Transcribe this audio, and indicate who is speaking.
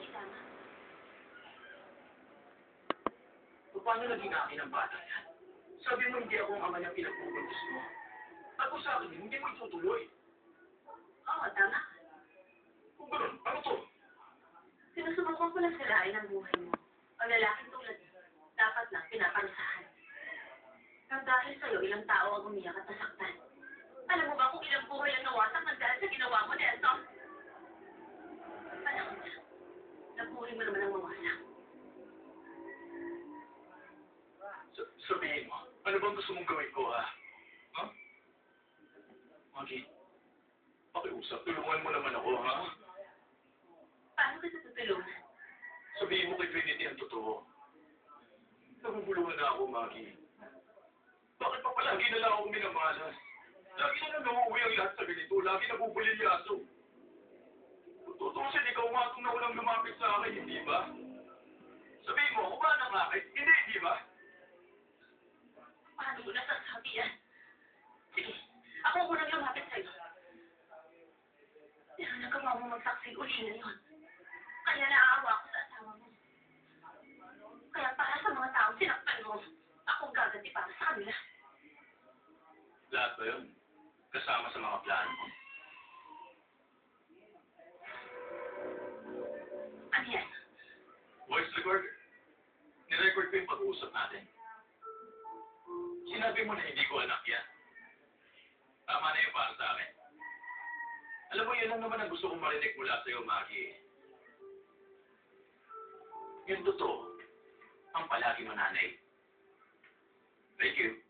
Speaker 1: isama.
Speaker 2: Paano naging akin ang bata yan? Sabi mo hindi ako ang ama niyang pinagpupultos mo. Ako sa akin, hindi mo itutuloy.
Speaker 1: Oo, tama.
Speaker 2: Kung gano'n, ano to?
Speaker 1: Sinusubukan ko lang sirain ang buhay mo. Ang lalaking tulad mo, dapat lang pinaparusahan. Pero dahil sa'yo, ilang tao ang umiyak at nasaktan. Alam mo ba kung ilang buhay ang nawasak ng dahil sa ginawa mo, Nelson? Alam mo na, nabuhay mo naman ang mawasak.
Speaker 2: Sabihin mo, ano bang gusto mong gawin ko, ha? Ha? Maggie, pakiusap, tulungan mo naman ako, ha?
Speaker 1: Paano kita tutulungan?
Speaker 2: Sabihin mo kay Trinity ang totoo. Naguguluhan na ako, Maggie. Bakit pa palagi na lang ako minamalas? Lagi na lang nauuwi ang lahat sa ganito. Lagi nabubulilyaso. Kung tutusin, ikaw nga itong naulang lumapit sa akin, hindi ba? Sabihin mo, ako ba nang akin? Hindi ba?
Speaker 1: Paano mo nasasabi yan? Sige, ako ang unang lumapit sa'yo. Pero nagawa mo magsaksi uli ngayon. Kaya naaawa ko sa asawa mo. Kaya para sa mga taong sinaktan mo, akong gaganti para sa kanila.
Speaker 2: Lahat ba yun? Kasama sa mga plano mo.
Speaker 1: Ano yan?
Speaker 2: Voice recorder. Nirecord ko yung pag-uusap natin. Sinabi mo na hindi ko anak yan. Tama na yung para sa akin. Alam mo, yun lang naman ang gusto kong marinig mula sa'yo, Maggie. Yung totoo, ang palagi mananay. Thank you.